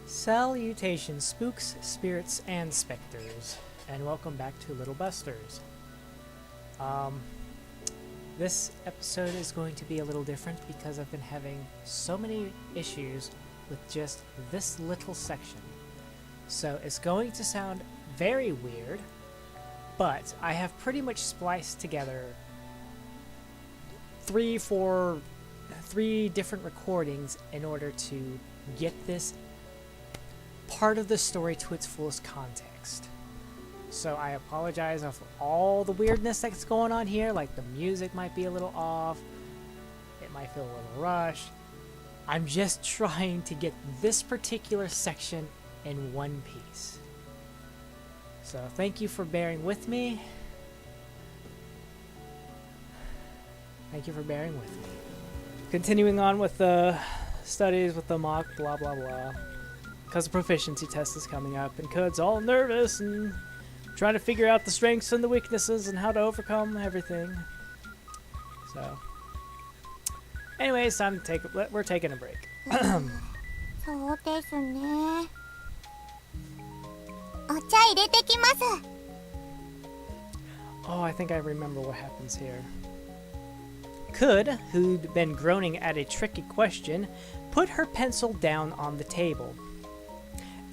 Salutations, spooks, spirits, and specters, and welcome back to Little Busters. This episode is going to be a little different because I've been having so many issues with just this little section. So it's going to sound very weird, but I have pretty much spliced together three different recordings in order to get this part of the story to its fullest context. So I apologize for all the weirdness that's going on here, like the music might be a little off, it might feel a little rushed. I'm just trying to get this particular section in one piece. So thank you for bearing with me. Thank you for bearing with me. Continuing on with the studies with the mock blah blah blah. Because the proficiency test is coming up, and Cud's all nervous and trying to figure out the strengths and the weaknesses and how to overcome everything. So, anyways, time to take. We're taking a break. そうですね。お茶入れてきます。Oh, I think I remember what happens here. Cud, who'd been groaning at a tricky question, put her pencil down on the table.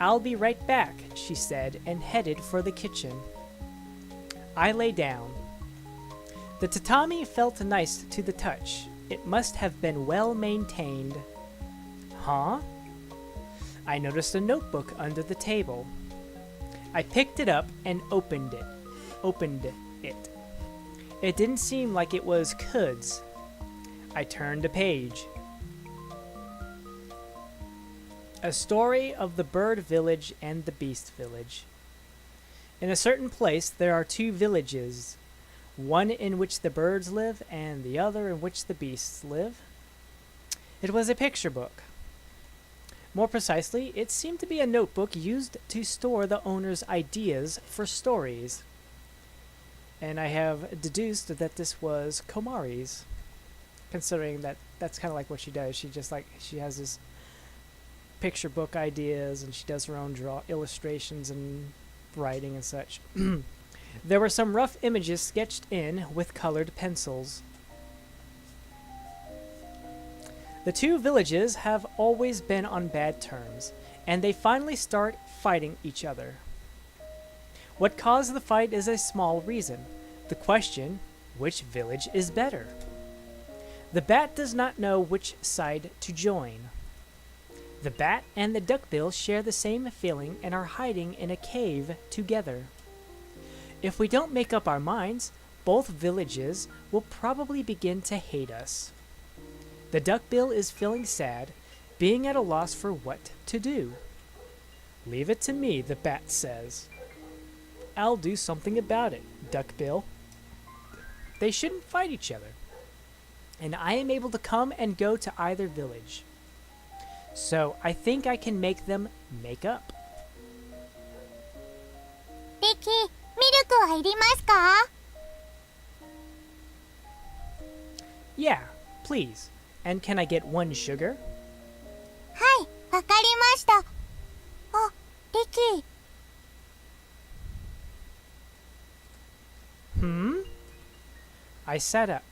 "I'll be right back," she said, and headed for the kitchen. I lay down. The tatami felt nice to the touch. It must have been well maintained. Huh? I noticed a notebook under the table. I picked it up and opened it. It didn't seem like it was Cud's. I turned a page. A story of the bird village and the beast village. In a certain place there are two villages, one in which the birds live and the other in which the beasts live. It was a picture book. More precisely, it seemed to be a notebook used to store the owner's ideas for stories. And I have deduced that this was Komari's, considering that that's kind of like what she does. She has this picture book ideas, and she does her own illustrations and writing and such. There were some rough images sketched in with colored pencils. The two villages have always been on bad terms, and they finally start fighting each other. What caused the fight is a small reason. The question, which village is better? The bat does not know which side to join. The bat and the duckbill share the same feeling and are hiding in a cave together. If we don't make up our minds, both villages will probably begin to hate us. The duckbill is feeling sad, being at a loss for what to do. "Leave it to me," the bat says. "I'll do something about it, duckbill." They shouldn't fight each other, and I am able to come and go to either village. So I think I can make them make up. リキ、ミルクはいりますか？ Yeah, please. And can I get one sugar? はい、わかりました。あ、リキ。I sat up.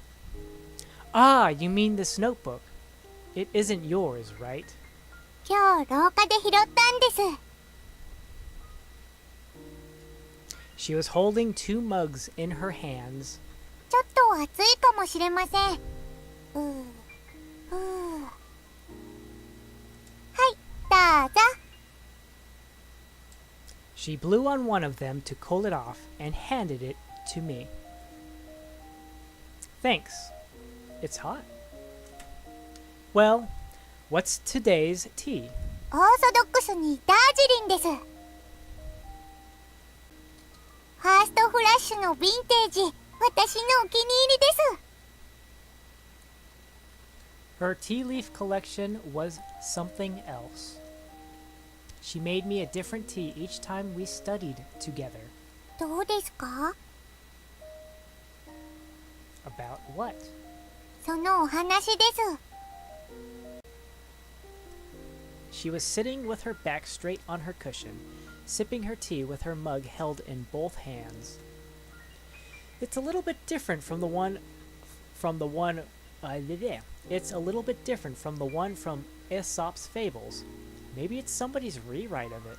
Ah, you mean this notebook. It isn't yours, right? 今日廊下で拾ったんです。She was holding two mugs in her hands. ちょっと暑いかもしれません。はい、どうぞ。She blew on one of them to cool it off and handed it to me. Thanks. It's hot. Well, what's today's tea? オーソドックスにダージリンです。ファーストフラッシュのヴィンテージ、私のお気に入りです。Her tea leaf collection was something else. She made me a different tea each time we studied together. どうですか？ About what? そのお話です。She was sitting with her back straight on her cushion, sipping her tea with her mug held in both hands. It's a little bit different from the one It's a little bit different from the one from Aesop's Fables. Maybe it's somebody's rewrite of it.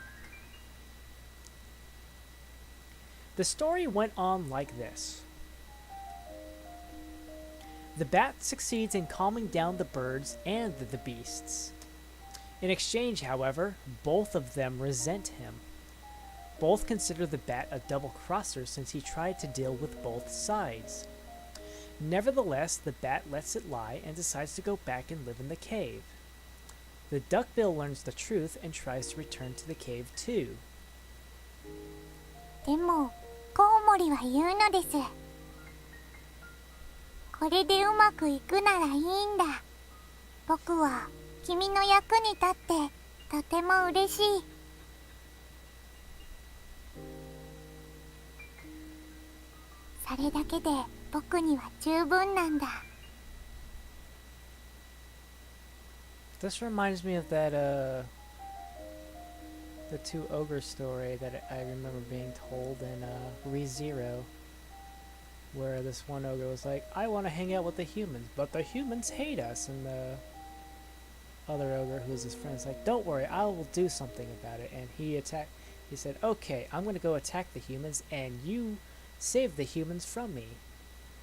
The story went on like this. The bat succeeds in calming down the birds and the beasts. In exchange, however, both of them resent him. Both consider the bat a double-crosser since he tried to deal with both sides. Nevertheless, the bat lets it lie and decides to go back and live in the cave. The duckbill learns the truth and tries to return to the cave too. でもコウモリは言うのです。これでうまくいくならいいんだ。僕は君の役に立ってとても嬉しい。それだけで僕には十分なんだ。This reminds me of that, the two ogre story that I remember being told in ReZero, where this one ogre was like, I want to hang out with the humans, but the humans hate us, and the other ogre, who's his friend, is like, don't worry, I will do something about it, and he said, okay, I'm going to go attack the humans, and you save the humans from me.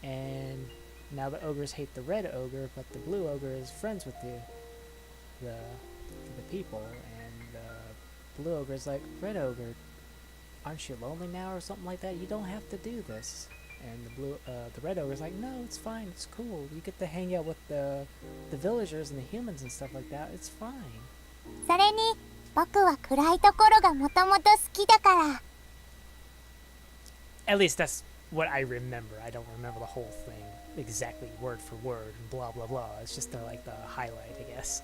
And now the ogres hate the red ogre, but the blue ogre is friends with the people, and the blue ogre is like, red ogre, aren't you lonely now or something like that? You don't have to do this. And the red ogre is like, no, it's fine, it's cool. You get to hang out with the villagers and the humans and stuff like that. It's fine. それに僕は暗いところがもともと好きだから。 At least that's what I remember. I don't remember the whole thing exactly word for word and blah blah blah. It's just like the highlight, I guess.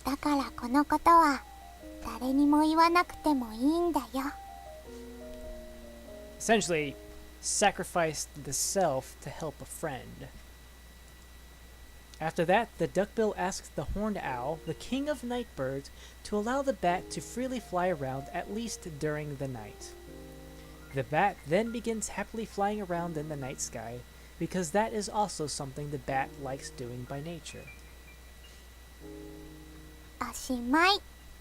だからこのことは誰にも言わなくてもいいんだよ。 Essentially, sacrificed the self to help a friend. After that, the duckbill asks the horned owl, the king of night birds, to allow the bat to freely fly around at least during the night. The bat then begins happily flying around in the night sky, because that is also something the bat likes doing by nature. おしまい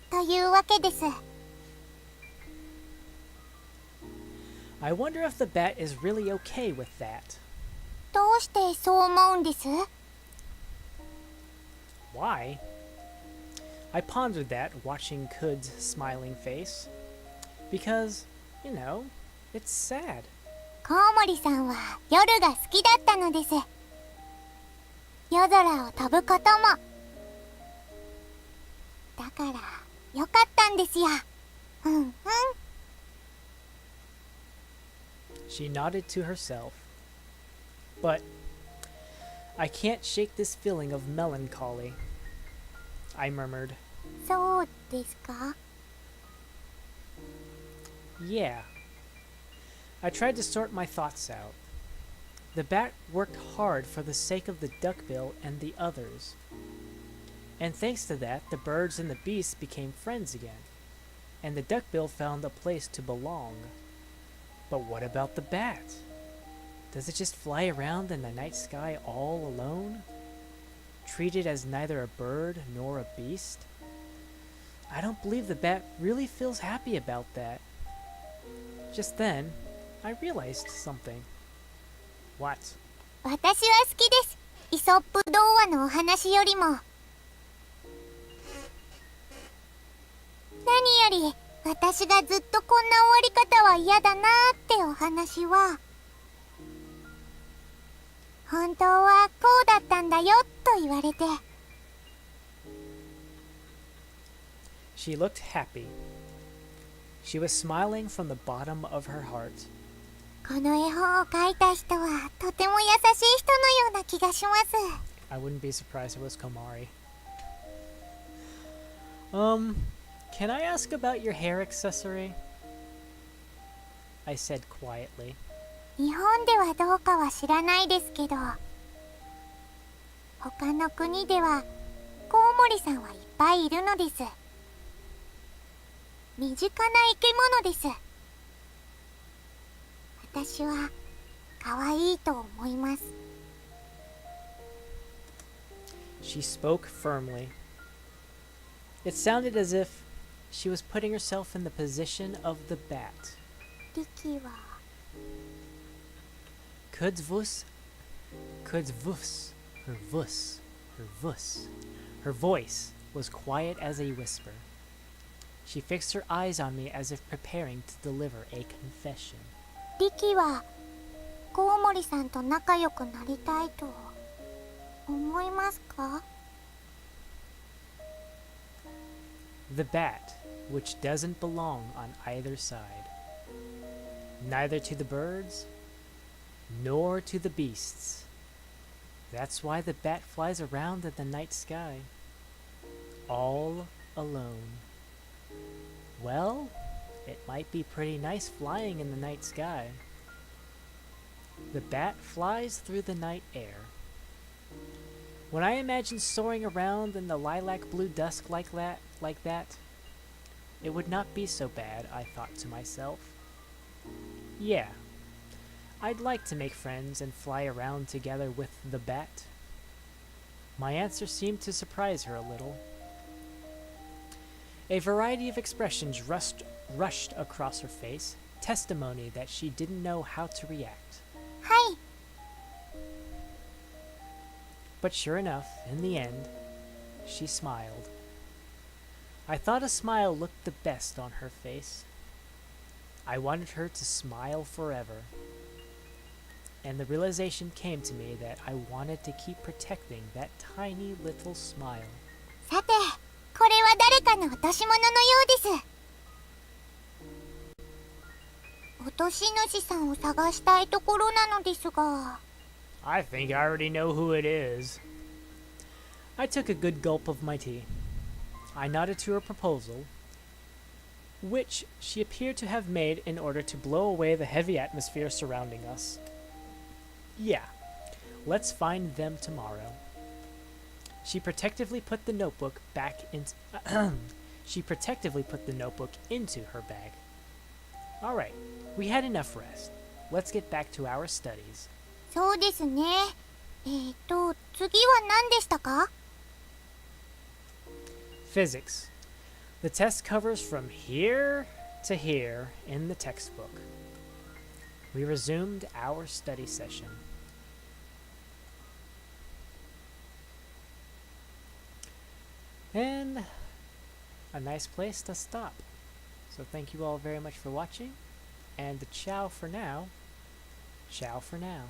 というわけです。 I wonder if the bat is really okay with that. どうしてそう思うんです？ Why? I pondered that, watching Kud's smiling face. Because, you know, it's sad. コウモリさんは夜が好きだったのです。夜空を飛ぶことも。だからよかったんですよ。うんうん。 She nodded to herself. But I can't shake this feeling of melancholy, I murmured. そうですか？ Yeah. I tried to sort my thoughts out. The bat worked hard for the sake of the duckbill and the others. And thanks to that, the birds and the beasts became friends again. And the duckbill found a place to belong. But what about the bat? Does it just fly around in the night sky all alone? Treated as neither a bird nor a beast? I don't believe the bat really feels happy about that. Just then, I realized something. What? 私は好きです。イソップ童話のお話よりも。何より私がずっとこんな終わり方は嫌だなってお話は。本当はこうだったんだよと言われて。 She looked happy. She was smiling from the bottom of her heart. この絵本を描いた人はとても優しい人のような気がします。 I wouldn't be surprised if it was Komari. Can I ask about your hair accessory? I said quietly. 日本ではどうかは知らないですけど、他の国ではコウモリさんはいっぱいいるのです。身近な生き物です。私は可愛いと思います。 She spoke firmly. It sounded as if she was putting herself in the position of the bat. リキは Kuds vus, her vus, her vus. Her voice was quiet as a whisper. She fixed her eyes on me as if preparing to deliver a confession. リキはコウモリさんと仲良くなりたいと思いますか？ The bat, which doesn't belong on either side, neither to the birds nor to the beasts. That's why the bat flies around in the night sky, all alone. Well, it might be pretty nice flying in the night sky. The bat flies through the night air. When I imagine soaring around in the lilac blue dusk like that, it would not be so bad, I thought to myself. Yeah, I'd like to make friends and fly around together with the bat. My answer seemed to surprise her a little. A variety of expressions rushed across her face, testimony that she didn't know how to react. はい。 But sure enough, in the end, she smiled. I thought a smile looked the best on her face. I wanted her to smile forever. And the realization came to me that I wanted to keep protecting that tiny little smile. さて、これは誰かの落とし物のようです。落とし主さんを探したいところなのですが。 I think I already know who it is. I took a good gulp of my tea. I nodded to her proposal, which she appeared to have made in order to blow away the heavy atmosphere surrounding us. Yeah, let's find them tomorrow. She protectively put the notebook into her bag. All right, we had enough rest. Let's get back to our studies. そうですね。次は何でしたか？ Physics. The test covers from here to here in the textbook. We resumed our study session. And a nice place to stop. So thank you all very much for watching, and ciao for now. Ciao for now.